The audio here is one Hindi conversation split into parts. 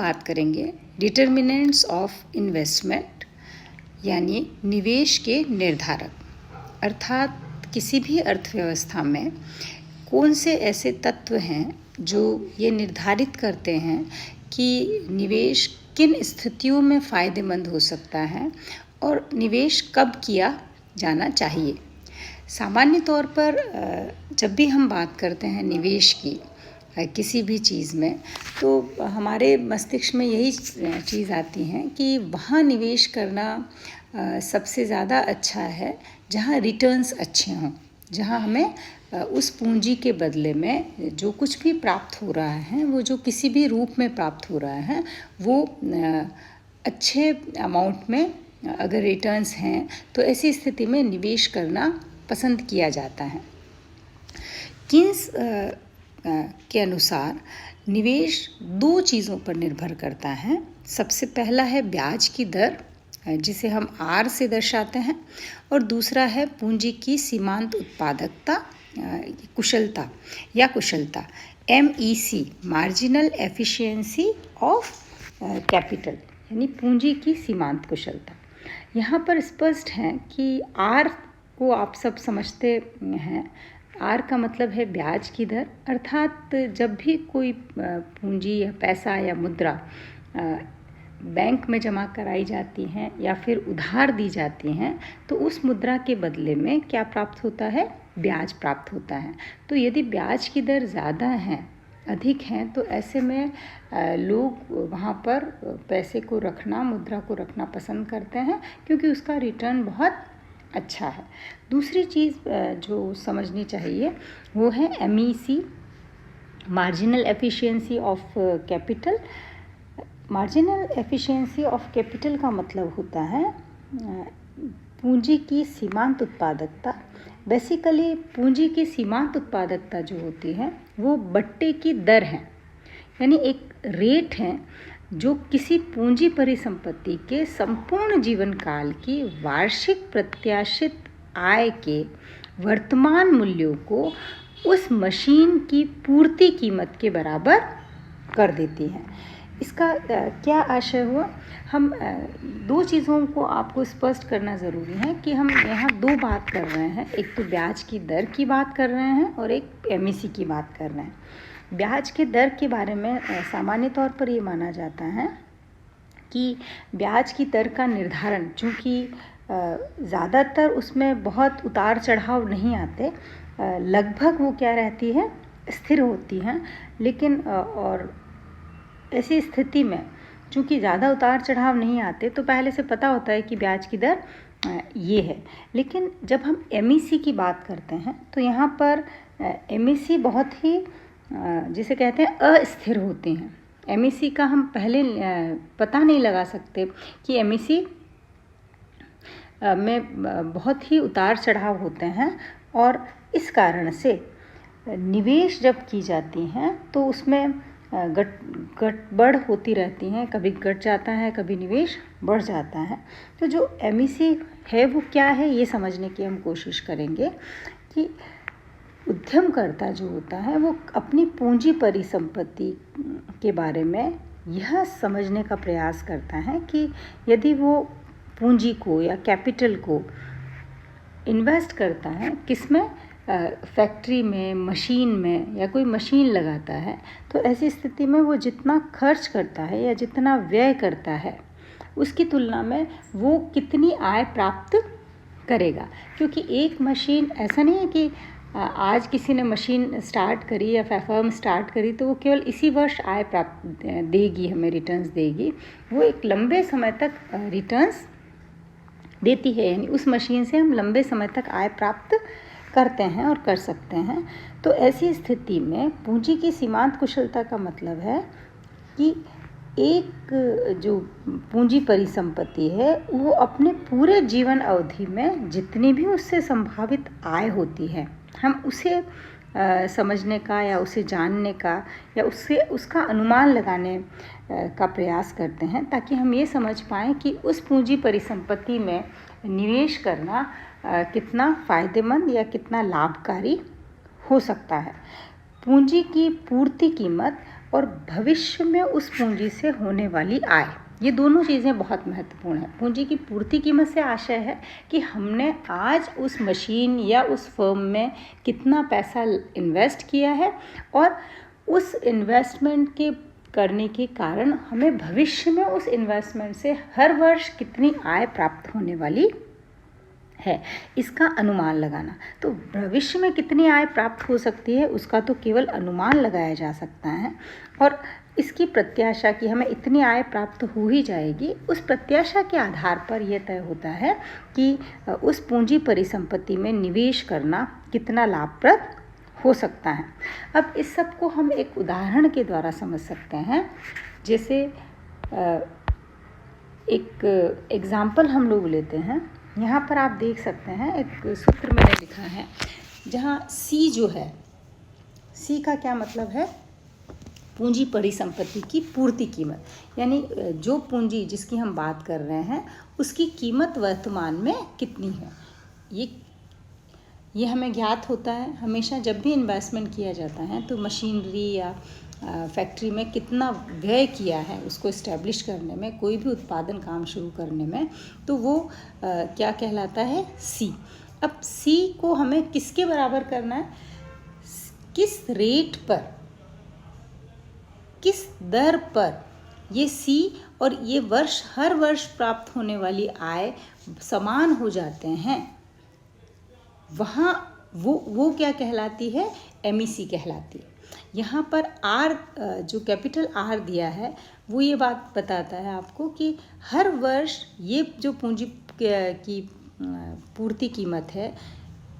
बात करेंगे डिटर्मिनेंट्स ऑफ इन्वेस्टमेंट, यानी निवेश के निर्धारक। अर्थात किसी भी अर्थव्यवस्था में कौन से ऐसे तत्व हैं जो ये निर्धारित करते हैं कि निवेश किन स्थितियों में फ़ायदेमंद हो सकता है और निवेश कब किया जाना चाहिए। सामान्य तौर पर जब भी हम बात करते हैं निवेश की किसी भी चीज़ में, तो हमारे मस्तिष्क में यही चीज़ आती है कि वहाँ निवेश करना सबसे ज़्यादा अच्छा है जहाँ रिटर्न्स अच्छे हों, जहाँ हमें उस पूंजी के बदले में जो कुछ भी प्राप्त हो रहा है, वो जो किसी भी रूप में प्राप्त हो रहा है, वो अच्छे अमाउंट में अगर रिटर्न्स हैं तो ऐसी स्थिति में निवेश करना पसंद किया जाता है। किन्स के अनुसार निवेश दो चीज़ों पर निर्भर करता है। सबसे पहला है ब्याज की दर, जिसे हम आर से दर्शाते हैं, और दूसरा है पूंजी की सीमांत उत्पादकता, कुशलता, MEC, marginal efficiency of capital, यानी पूंजी की सीमांत कुशलता। यहाँ पर स्पष्ट है कि आर को आप सब समझते हैं। आर का मतलब है ब्याज की दर, अर्थात जब भी कोई पूंजी या पैसा या मुद्रा बैंक में जमा कराई जाती हैं या फिर उधार दी जाती हैं, तो उस मुद्रा के बदले में क्या प्राप्त होता है? ब्याज प्राप्त होता है। तो यदि ब्याज की दर ज़्यादा है, अधिक हैं, तो ऐसे में लोग वहाँ पर पैसे को रखना, मुद्रा को रखना पसंद करते हैं, क्योंकि उसका रिटर्न बहुत अच्छा है। दूसरी चीज़ जो समझनी चाहिए वो है MEC, marginal efficiency of capital. Marginal efficiency of capital का मतलब होता है पूंजी की सीमांत उत्पादकता। बेसिकली पूंजी की सीमांत उत्पादकता जो होती है वो बट्टे की दर है, यानी एक रेट है जो किसी पूंजी परिसंपत्ति के संपूर्ण जीवन काल की वार्षिक प्रत्याशित आय के वर्तमान मूल्यों को उस मशीन की पूर्ति कीमत के बराबर कर देती है। इसका क्या आशय हुआ? हम दो चीज़ों को आपको स्पष्ट करना ज़रूरी है कि हम यहाँ दो बात कर रहे हैं। एक तो ब्याज की दर की बात कर रहे हैं और एक MEC की बात कर रहे हैं। ब्याज के दर के बारे में सामान्य तौर पर ये माना जाता है कि ब्याज की दर का निर्धारण, चूँकि ज़्यादातर उसमें बहुत उतार चढ़ाव नहीं आते, लगभग वो क्या रहती है, स्थिर होती हैं। लेकिन और ऐसी स्थिति में चूँकि ज़्यादा उतार चढ़ाव नहीं आते, तो पहले से पता होता है कि ब्याज की दर ये है। लेकिन जब हम MEC की बात करते हैं तो यहाँ पर MEC बहुत ही जिसे कहते हैं अस्थिर होते हैं। MEC का हम पहले पता नहीं लगा सकते कि MEC में बहुत ही उतार चढ़ाव होते हैं, और इस कारण से निवेश जब की जाती हैं तो उसमें गड़बड़ होती रहती हैं, कभी घट जाता है, कभी निवेश बढ़ जाता है। तो जो MEC है वो क्या है, ये समझने की हम कोशिश करेंगे कि उद्यमकर्ता जो होता है वो अपनी पूंजी परिसंपत्ति के बारे में यह समझने का प्रयास करता है कि यदि वो पूंजी को या कैपिटल को इन्वेस्ट करता है किसमें, फैक्ट्री में, मशीन में, या कोई मशीन लगाता है, तो ऐसी स्थिति में वो जितना खर्च करता है या जितना व्यय करता है उसकी तुलना में वो कितनी आय प्राप्त करेगा। क्योंकि एक मशीन, ऐसा नहीं है कि आज किसी ने मशीन स्टार्ट करी या फर्म स्टार्ट करी तो वो केवल इसी वर्ष आय प्राप्त देगी, हमें रिटर्न्स देगी। वो एक लंबे समय तक रिटर्न्स देती है, यानी उस मशीन से हम लंबे समय तक आय प्राप्त करते हैं और कर सकते हैं। तो ऐसी स्थिति में पूंजी की सीमांत कुशलता का मतलब है कि एक जो पूंजी परिसंपत्ति है वो अपने पूरे जीवन अवधि में जितनी भी उससे संभावित आय होती है, हम उसे समझने का या उसे जानने का या उसका अनुमान लगाने का प्रयास करते हैं, ताकि हम ये समझ पाएँ कि उस पूंजी परिसंपत्ति में निवेश करना कितना फ़ायदेमंद या कितना लाभकारी हो सकता है। पूंजी की पूर्ति कीमत और भविष्य में उस पूंजी से होने वाली आय। ये दोनों चीज़ें बहुत महत्वपूर्ण हैं। पूंजी की पूर्ति कीमत से आशय है कि हमने आज उस मशीन या उस फर्म में कितना पैसा इन्वेस्ट किया है और उस इन्वेस्टमेंट के करने के कारण हमें भविष्य में उस इन्वेस्टमेंट से हर वर्ष कितनी आय प्राप्त होने वाली है, इसका अनुमान लगाना। तो भविष्य में कितनी आय प्राप्त हो सकती है उसका तो केवल अनुमान लगाया जा सकता है, और इसकी प्रत्याशा कि हमें इतनी आय प्राप्त हो ही जाएगी, उस प्रत्याशा के आधार पर यह तय होता है कि उस पूंजी परिसंपत्ति में निवेश करना कितना लाभप्रद हो सकता है। अब इस सब को हम एक उदाहरण के द्वारा समझ सकते हैं। जैसे एक एग्जाम्पल हम लोग लेते हैं। यहाँ पर आप देख सकते हैं एक सूत्र मैंने लिखा है, जहाँ C जो है, C का क्या मतलब है? पूंजी परिसंपत्ति की पूर्ति कीमत, यानी जो पूंजी जिसकी हम बात कर रहे हैं उसकी कीमत वर्तमान में कितनी है। ये हमें ज्ञात होता है हमेशा जब भी इन्वेस्टमेंट किया जाता है तो मशीनरी या फैक्ट्री में कितना व्यय किया है उसको इस्टेब्लिश करने में, कोई भी उत्पादन काम शुरू करने में, तो वो क्या कहलाता है? C। अब C को हमें किसके बराबर करना है? किस रेट पर, किस दर पर ये C और ये हर वर्ष प्राप्त होने वाली आय समान हो जाते हैं, वहाँ वो क्या कहलाती है? MEC कहलाती है। यहाँ पर R, जो कैपिटल R दिया है, वो ये बात बताता है आपको कि हर वर्ष ये जो पूंजी की पूर्ति कीमत है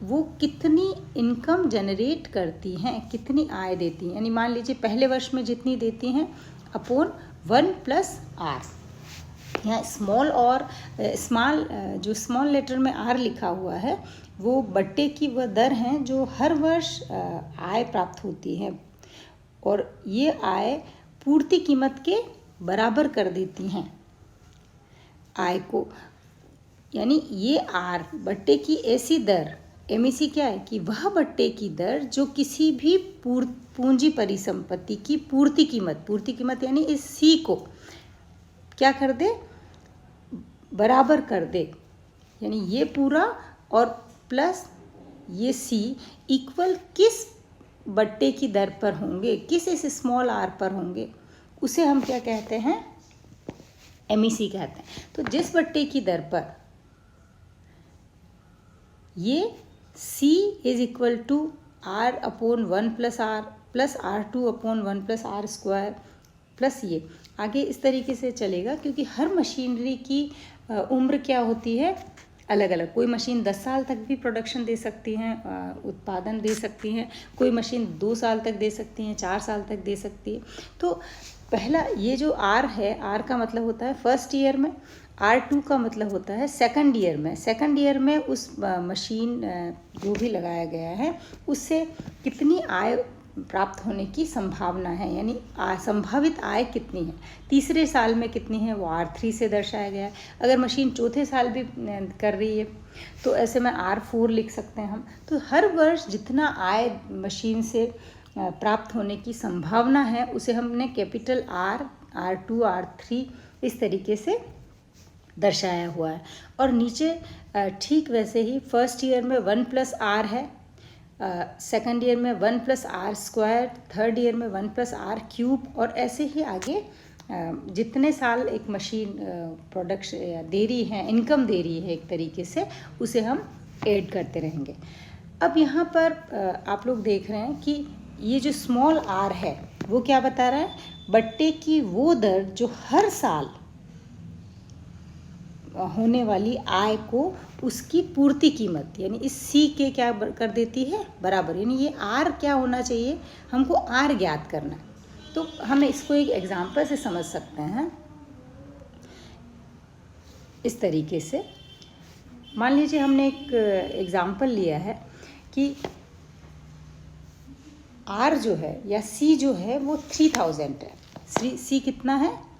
वो कितनी इनकम जनरेट करती हैं, कितनी आय देती हैं। यानी मान लीजिए पहले वर्ष में जितनी देती हैं अपॉन 1 + R। यहाँ जो स्मॉल लेटर में R लिखा हुआ है वो बट्टे की वह दर हैं जो हर वर्ष आय प्राप्त होती है, और ये आय पूर्ति कीमत के बराबर कर देती हैं आय को। यानी ये R बट्टे की ऐसी दर, MEC क्या है कि वह बट्टे की दर जो किसी भी पूंजी परिसंपत्ति की पूर्ति कीमत यानी इस C को क्या कर दे? बराबर कर दे। यानी ये पूरा और प्लस ये C इक्वल किस बट्टे की दर पर होंगे, किस इस स्मॉल r पर होंगे, उसे हम क्या कहते हैं? MEC कहते हैं। तो जिस बट्टे की दर पर ये C = R/1 + R + R2/1 + R² plus ये आगे इस तरीके से चलेगा, क्योंकि हर मशीनरी की उम्र क्या होती है? अलग अलग। कोई मशीन 10 साल तक भी प्रोडक्शन दे सकती हैं, उत्पादन दे सकती हैं, कोई मशीन 2 साल तक दे सकती हैं, 4 साल तक दे सकती है। तो पहला ये जो R है, R का मतलब होता है फर्स्ट ईयर में, R2 का मतलब होता है सेकंड ईयर में। सेकंड ईयर में उस मशीन जो भी लगाया गया है उससे कितनी आय प्राप्त होने की संभावना है, यानी संभावित आय कितनी है। तीसरे साल में कितनी है वो R3 से दर्शाया गया है। अगर मशीन चौथे साल भी कर रही है तो ऐसे में R4 लिख सकते हैं हम। तो हर वर्ष जितना आय मशीन से प्राप्त होने की संभावना है उसे हमने कैपिटल R, R2, R3 इस तरीके से दर्शाया हुआ है। और नीचे ठीक वैसे ही फर्स्ट ईयर में 1 + R है, सेकंड ईयर में 1 + R², थर्ड ईयर में 1 + R³ और ऐसे ही आगे जितने साल एक मशीन प्रोडक्शन दे रही है, इनकम दे रही है एक तरीके से, उसे हम ऐड करते रहेंगे। अब यहाँ पर आप लोग देख रहे हैं कि ये जो स्मॉल r है वो क्या बता रहा है? बट्टे की वो दर जो हर साल होने वाली आय को उसकी पूर्ति कीमत यानी इस C के क्या कर देती है? बराबर। यानी ये R क्या होना चाहिए? हमको R ज्ञात करना है। तो हम इसको एक एग्जाम्पल से समझ सकते हैं इस तरीके से। मान लीजिए हमने एक एग्जाम्पल लिया है कि R जो है या C जो है वो 3000 है। C कितना है?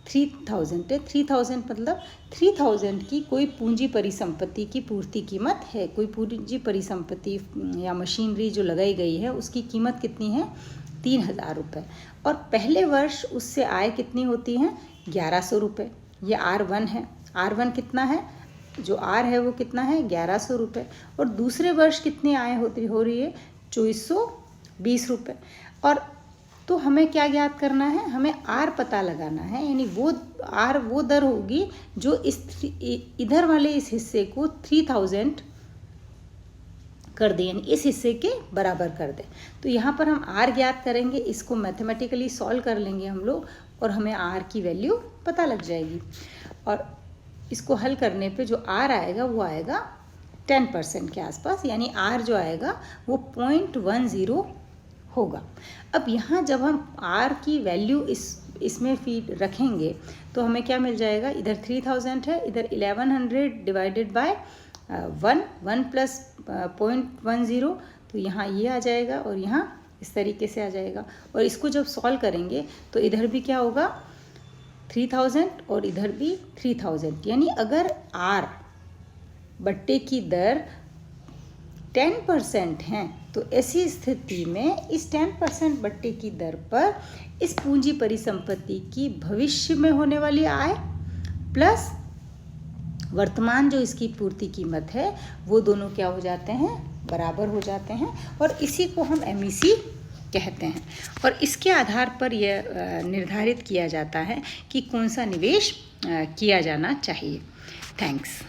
3000 है। 3000 मतलब 3000 की कोई पूंजी परिसंपत्ति की पूर्ति कीमत है। कोई पूंजी परिसंपत्ति या मशीनरी जो लगाई गई है उसकी कीमत कितनी है? 3,000 रुपये, और पहले वर्ष उससे आय कितनी होती है 1,100 रुपये। ये R1 है, R1 कितना है, जो R है वो कितना है 1,100 रुपये, और दूसरे वर्ष कितनी आय हो रही है 2,420 रुपये। और तो हमें क्या ज्ञात करना है, हमें R पता लगाना है, यानी वो R वो दर होगी जो इधर वाले इस हिस्से को 3,000 कर दे, यानी इस हिस्से के बराबर कर दे। तो यहाँ पर हम R ज्ञात करेंगे, इसको मैथमेटिकली सॉल्व कर लेंगे हम लोग, और हमें R की वैल्यू पता लग जाएगी। और इसको हल करने पे जो R आएगा वो आएगा 10% के आसपास, यानी R जो आएगा वो 0.10 होगा। अब यहाँ जब हम R की वैल्यू इसमें फीड रखेंगे तो हमें क्या मिल जाएगा, इधर 3,000 है, इधर 1100 डिवाइडेड बाय 1 प्लस 0.10, तो यहाँ ये आ जाएगा और यहाँ इस तरीके से आ जाएगा। और इसको जब सॉल्व करेंगे तो इधर भी क्या होगा 3,000 और इधर भी 3,000, यानी अगर R बट्टे की दर 10% है तो ऐसी स्थिति में इस 10% बट्टे की दर पर इस पूंजी परिसंपत्ति की भविष्य में होने वाली आय प्लस वर्तमान जो इसकी पूर्ति कीमत है वो दोनों क्या हो जाते हैं, बराबर हो जाते हैं, और इसी को हम MEC कहते हैं। और इसके आधार पर यह निर्धारित किया जाता है कि कौन सा निवेश किया जाना चाहिए। थैंक्स।